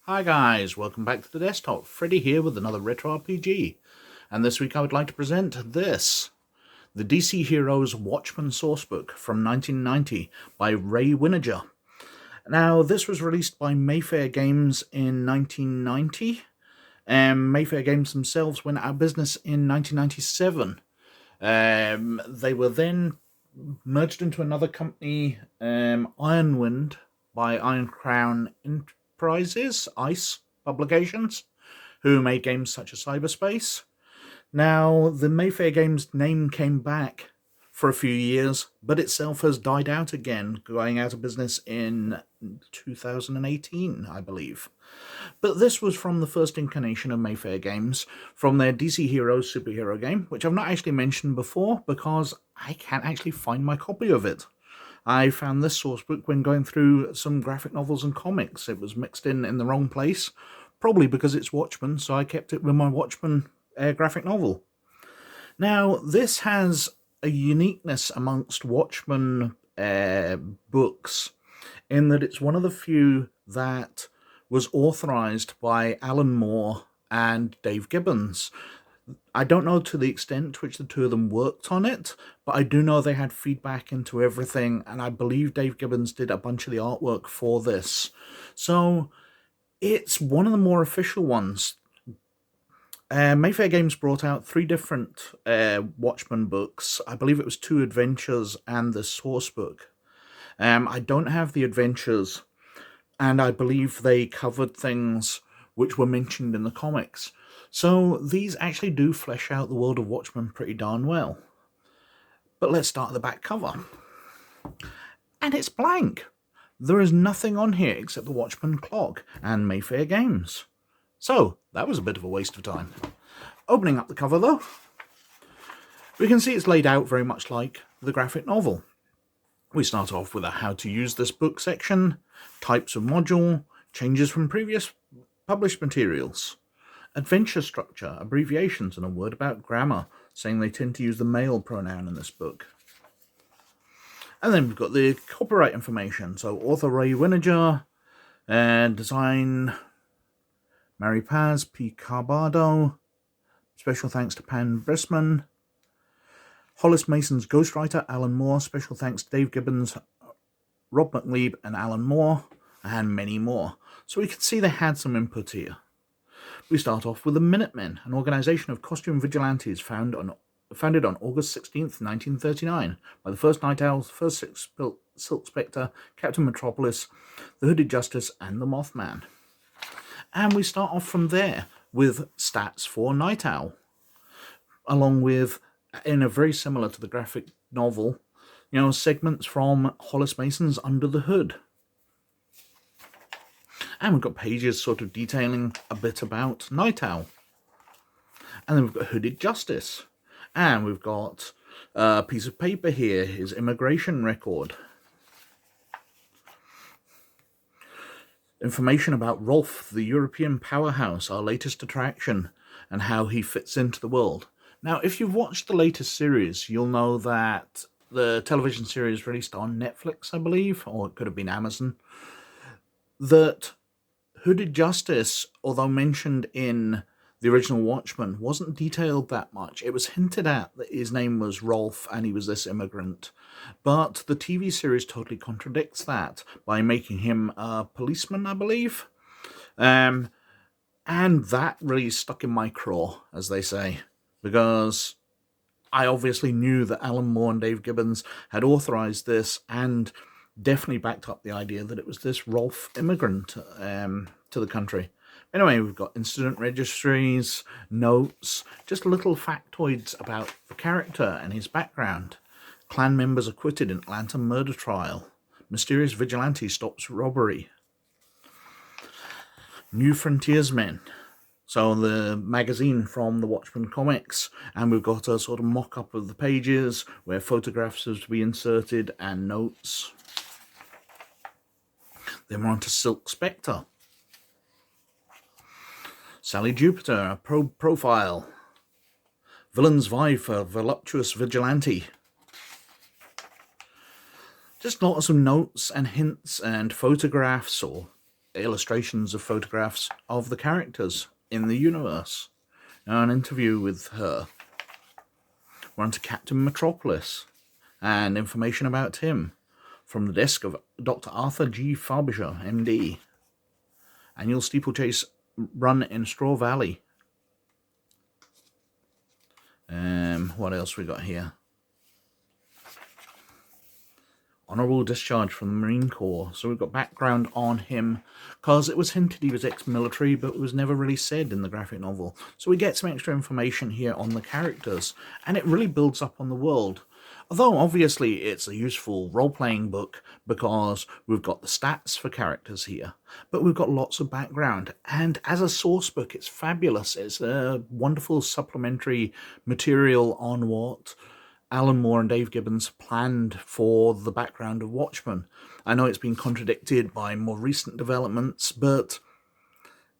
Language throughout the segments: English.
Hi guys, welcome back to the desktop. Freddy here with another retro RPG. And this week I would like to present this. The DC Heroes Watchmen Sourcebook from 1990 by Ray Winninger. Now this was released by Mayfair Games in 1990. Mayfair Games themselves went out of business in 1997. They were then merged into another company, Ironwind, by Iron Crown Enterprises, ICE Publications, who made games such as Cyberspace. Now, the Mayfair Games name came back for a few years, but itself has died out again, going out of business in 2018, I believe. But this was from the first incarnation of Mayfair Games, from their DC Heroes superhero game, which I've not actually mentioned before because I can't actually find my copy of it. I found this sourcebook when going through some graphic novels and comics. It was mixed in the wrong place, probably because it's Watchmen, so I kept it with my Watchmen graphic novel. Now, this has a uniqueness amongst Watchmen books in that it's one of the few that was authorized by Alan Moore and Dave Gibbons. I don't know to the extent to which the two of them worked on it, but I do know they had feedback into everything, and I believe Dave Gibbons did a bunch of the artwork for this. So it's one of the more official ones. Mayfair Games brought out 3 different Watchmen books. I believe it was 2 adventures and the sourcebook. I don't have the adventures, and I believe they covered things which were mentioned in the comics. So these actually do flesh out the world of Watchmen pretty darn well. But let's start at the back cover. And it's blank. There is nothing on here except the Watchmen clock and Mayfair Games. So that was a bit of a waste of time. Opening up the cover though, we can see it's laid out very much like the graphic novel. We start off with a how to use this book section, types of module, changes from previous published materials, adventure structure, abbreviations, and a word about grammar, saying they tend to use the male pronoun in this book. And then we've got the copyright information. So author Ray Winninger, design Mary Paz, P. Carbado, special thanks to Pan Brisman, Hollis Mason's ghostwriter Alan Moore, special thanks to Dave Gibbons, Rob McLeod and Alan Moore, and many more. So we can see they had some input here. We start off with the Minutemen, an organization of costume vigilantes founded on August 16th, 1939, by the first Night Owl, the first Silk Spectre, Captain Metropolis, the Hooded Justice, and the Mothman. And we start off from there with stats for Night Owl, along with, in a very similar to the graphic novel, segments from Hollis Mason's Under the Hood. And we've got pages sort of detailing a bit about Night Owl. And then we've got Hooded Justice. And we've got a piece of paper here, his immigration record. Information about Rolf, the European powerhouse, our latest attraction, and how he fits into the world. Now, if you've watched the latest series, you'll know that the television series released on Netflix, I believe, or it could have been Amazon, that Hooded Justice, although mentioned in the original Watchmen, wasn't detailed that much. It was hinted at that his name was Rolf and he was this immigrant. But the TV series totally contradicts that by making him a policeman, I believe. And that really stuck in my craw, as they say, because I obviously knew that Alan Moore and Dave Gibbons had authorized this and definitely backed up the idea that it was this Rolf immigrant to the country. Anyway, we've got incident registries, notes, just little factoids about the character and his background. Clan members acquitted in Atlanta murder trial. Mysterious vigilante stops robbery. New Frontiersmen. So the magazine from the Watchmen comics, and we've got a sort of mock-up of the pages where photographs are to be inserted and notes. Then we're on to Silk Spectre. Sally Jupiter, a profile. Villains vie for voluptuous vigilante. Just lots of notes and hints and photographs or illustrations of photographs of the characters in the universe. Now, an interview with her. We're on to Captain Metropolis and information about him from the desk of Dr. Arthur G. Frobisher, MD. Annual steeplechase run in Straw Valley. What else we got here? Honourable discharge from the Marine Corps. So we've got background on him, because it was hinted he was ex-military, but it was never really said in the graphic novel. So we get some extra information here on the characters, and it really builds up on the world. Although, obviously, it's a useful role-playing book, because we've got the stats for characters here, but we've got lots of background. And as a source book, it's fabulous. It's a wonderful supplementary material on what Alan Moore and Dave Gibbons planned for the background of Watchmen. I know it's been contradicted by more recent developments, but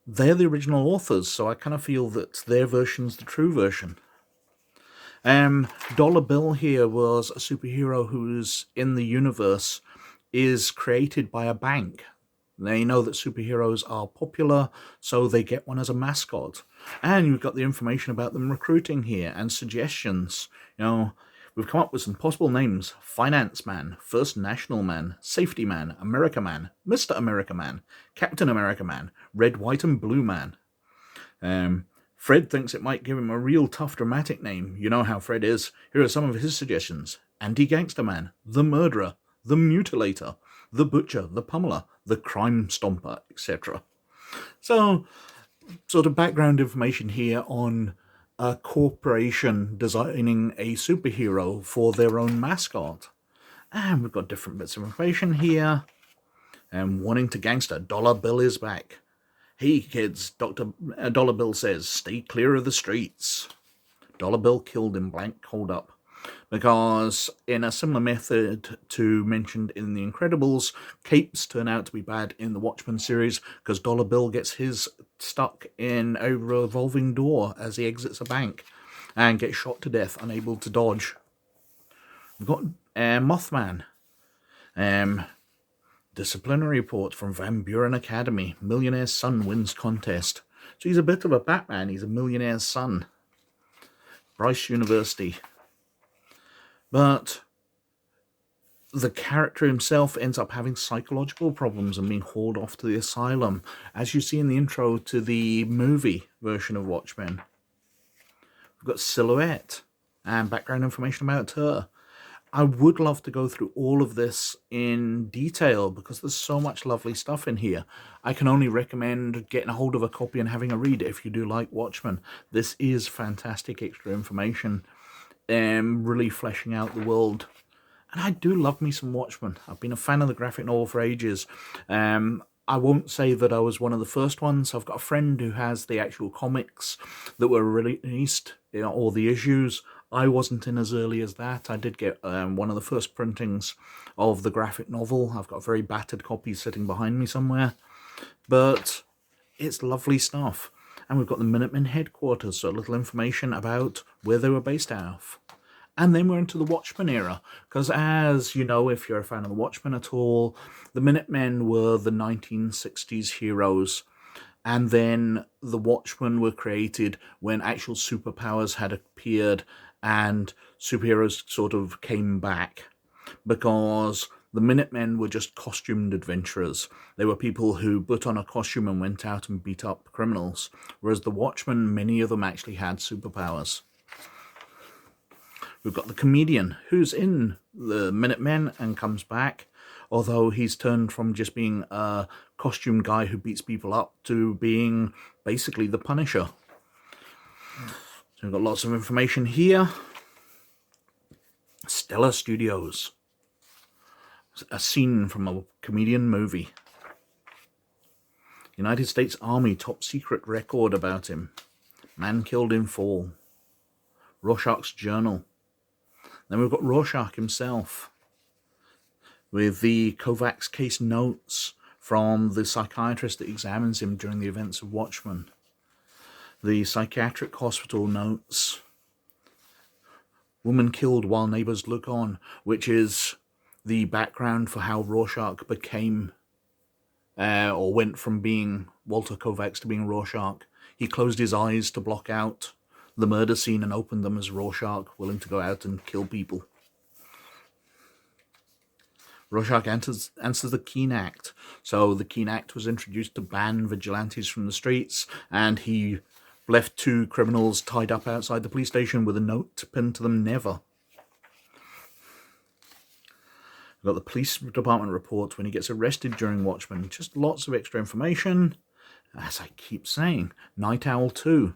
they're the original authors, so I kind of feel that their version's the true version. Dollar Bill here was a superhero who's in the universe, is created by a bank. They know that superheroes are popular, so they get one as a mascot. And you've got the information about them recruiting here and suggestions. You know, we've come up with some possible names: Finance Man, First National Man, Safety Man, America Man, Mr. America Man, Captain America Man, Red, White and Blue Man. Fred thinks it might give him a real tough dramatic name. You know how Fred is. Here are some of his suggestions: Anti-Gangster Man, The Murderer, The Mutilator, The Butcher, The Pummeler, The Crime Stomper, etc. So, sort of background information here on a corporation designing a superhero for their own mascot. And we've got different bits of information here. Warning to gangster, Dollar Bill is back. Hey kids, Dollar Bill says, stay clear of the streets. Dollar Bill killed in blank hold-up. Because in a similar method to mentioned in The Incredibles, capes turn out to be bad in the Watchmen series, because Dollar Bill gets his stuck in a revolving door as he exits a bank and gets shot to death, unable to dodge. We've got Mothman. Disciplinary report from Van Buren Academy. Millionaire's son wins contest. So he's a bit of a Batman. He's a millionaire's son. Bryce University. But the character himself ends up having psychological problems and being hauled off to the asylum, as you see in the intro to the movie version of Watchmen. We've got Silhouette and background information about her. I would love to go through all of this in detail because there's so much lovely stuff in here. I can only recommend getting a hold of a copy and having a read if you do like Watchmen. This is fantastic extra information, really fleshing out the world. And I do love me some Watchmen. I've been a fan of the graphic novel for ages. I won't say that I was one of the first ones. I've got a friend who has the actual comics that were released, all the issues. I wasn't in as early as that. I did get one of the first printings of the graphic novel. I've got a very battered copy sitting behind me somewhere. But it's lovely stuff. And we've got the Minutemen headquarters, so a little information about where they were based out of. And then we're into the Watchmen era, because as you know, if you're a fan of the Watchmen at all, the Minutemen were the 1960s heroes. And then the Watchmen were created when actual superpowers had appeared and superheroes sort of came back, because the Minutemen were just costumed adventurers. They were people who put on a costume and went out and beat up criminals, whereas the Watchmen, many of them actually had superpowers. We've got the comedian who's in the Minutemen and comes back, although he's turned from just being a costume guy who beats people up to being basically the Punisher. So we've got lots of information here. Stellar Studios. A scene from a comedian movie. United States Army top secret record about him. Man killed in fall. Rorschach's journal. Then we've got Rorschach himself, with the Kovacs case notes from the psychiatrist that examines him during the events of Watchmen. The psychiatric hospital notes, woman killed while neighbors look on, which is the background for how Rorschach became, or went from being Walter Kovacs to being Rorschach. He closed his eyes to block out the murder scene and opened them as Rorschach, willing to go out and kill people. Rorschach answers the Keene Act. So the Keene Act was introduced to ban vigilantes from the streets, and he left 2 criminals tied up outside the police station with a note pinned to them, never. We've got the police department report when he gets arrested during Watchmen. Just lots of extra information. As I keep saying, Night Owl 2.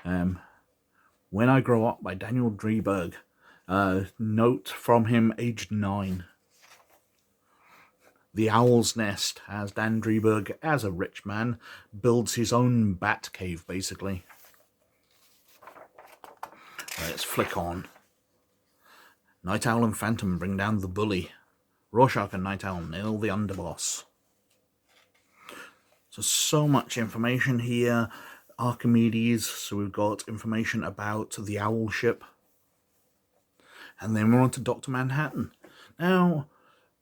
When I Grow Up by Daniel Drieberg. Note from him, aged 9. The Owl's Nest, as Dan Drieberg, as a rich man, builds his own bat cave, basically. Let's flick on. Night Owl and Phantom bring down the bully. Rorschach and Night Owl nail the underboss. So much information here. Archimedes, so we've got information about the Owl ship. And then we're on to Dr. Manhattan. Now,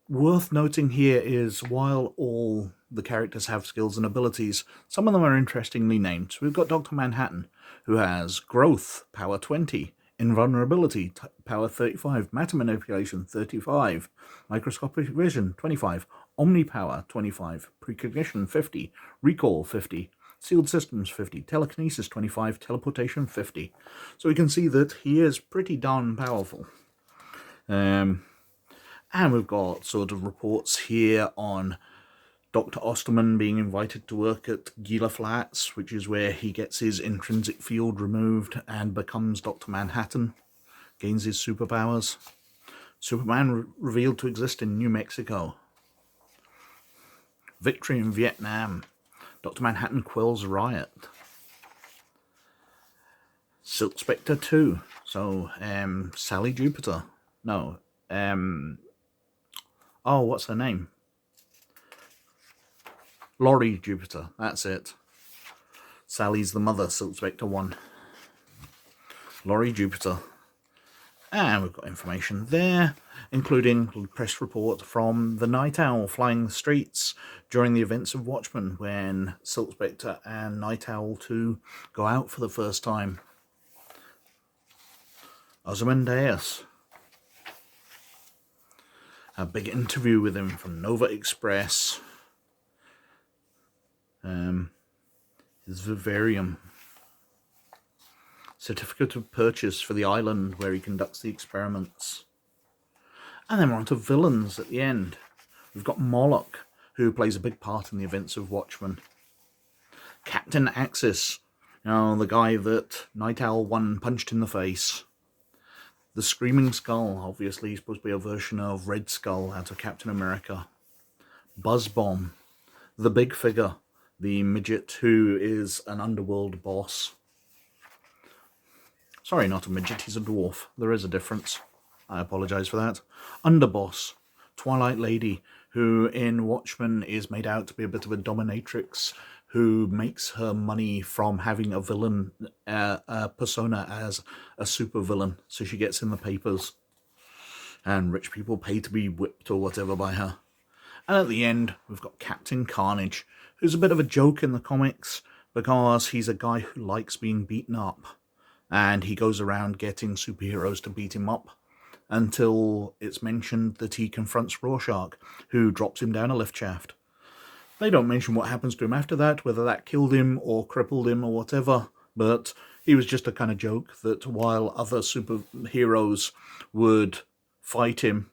worth noting here is, while all the characters have skills and abilities, some of them are interestingly named. So we've got Dr. Manhattan, who has Growth, Power 20, Invulnerability, Power 35, Matter Manipulation, 35, Microscopic Vision, 25, Omnipower, 25, Precognition, 50, Recall, 50, Sealed Systems, 50, Telekinesis, 25, Teleportation, 50. So we can see that he is pretty darn powerful. And we've got sort of reports here on Dr. Osterman being invited to work at Gila Flats, which is where he gets his intrinsic field removed and becomes Dr. Manhattan, gains his superpowers. Superman revealed to exist in New Mexico. Victory in Vietnam. Dr. Manhattan quells riot. Silk Spectre 2. So, Sally Jupiter. No, oh, what's her name? Laurie Jupiter, that's it. Sally's the mother, Silk Spectre 1. Laurie Jupiter. And we've got information there, including a press report from the Night Owl flying the streets during the events of Watchmen, when Silk Spectre and Night Owl 2 go out for the first time. Ozymandias. A big interview with him from Nova Express. His vivarium. Certificate of purchase for the island where he conducts the experiments. And then we're on to villains at the end. We've got Moloch, who plays a big part in the events of Watchmen. Captain Axis, the guy that Night Owl 1 punched in the face. The Screaming Skull, obviously he's supposed to be a version of Red Skull out of Captain America. Buzz Bomb, the big figure, the midget who is an underworld boss. Sorry, not a midget, he's a dwarf. There is a difference. I apologize for that. Underboss, Twilight Lady, who in Watchmen is made out to be a bit of a dominatrix who makes her money from having a villain persona as a supervillain. So she gets in the papers and rich people pay to be whipped or whatever by her. And at the end, we've got Captain Carnage, who's a bit of a joke in the comics because he's a guy who likes being beaten up. And he goes around getting superheroes to beat him up until it's mentioned that he confronts Rorschach, who drops him down a lift shaft. They don't mention what happens to him after that, whether that killed him or crippled him or whatever, but he was just a kind of joke that while other superheroes would fight him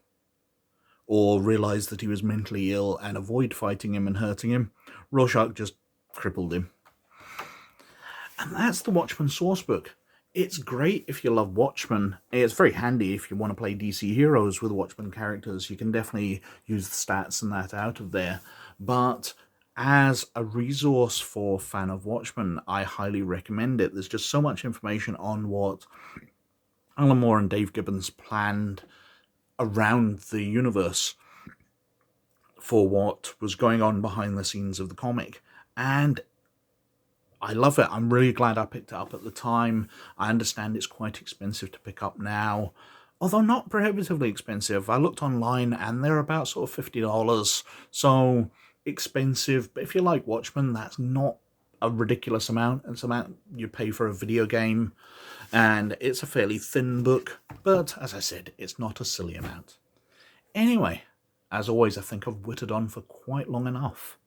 or realize that he was mentally ill and avoid fighting him and hurting him, Rorschach just crippled him. And that's the Watchmen Sourcebook. It's great if you love Watchmen. It's very handy if you want to play DC heroes with Watchmen characters. You can definitely use the stats and that out of there. But as a resource for fan of Watchmen, I highly recommend it. There's just so much information on what Alan Moore and Dave Gibbons planned around the universe for what was going on behind the scenes of the comic. And I love it. I'm really glad I picked it up at the time. I understand it's quite expensive to pick up now. although not prohibitively expensive. I looked online and they're about sort of $50, so expensive. But if you like Watchmen, that's not a ridiculous amount. It's the amount you pay for a video game, and it's a fairly thin book, but as I said, it's not a silly amount. Anyway, as always, I think I've whittled on for quite long enough.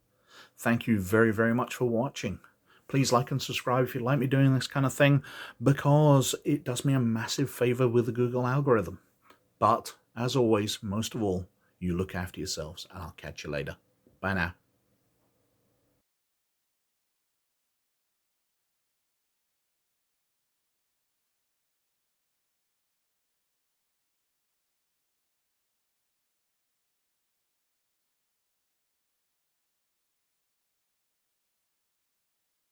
Thank you very, very much for watching. Please like and subscribe if you like me doing this kind of thing, because it does me a massive favor with the Google algorithm. But, as always, most of all, you look after yourselves, and I'll catch you later. Bye now.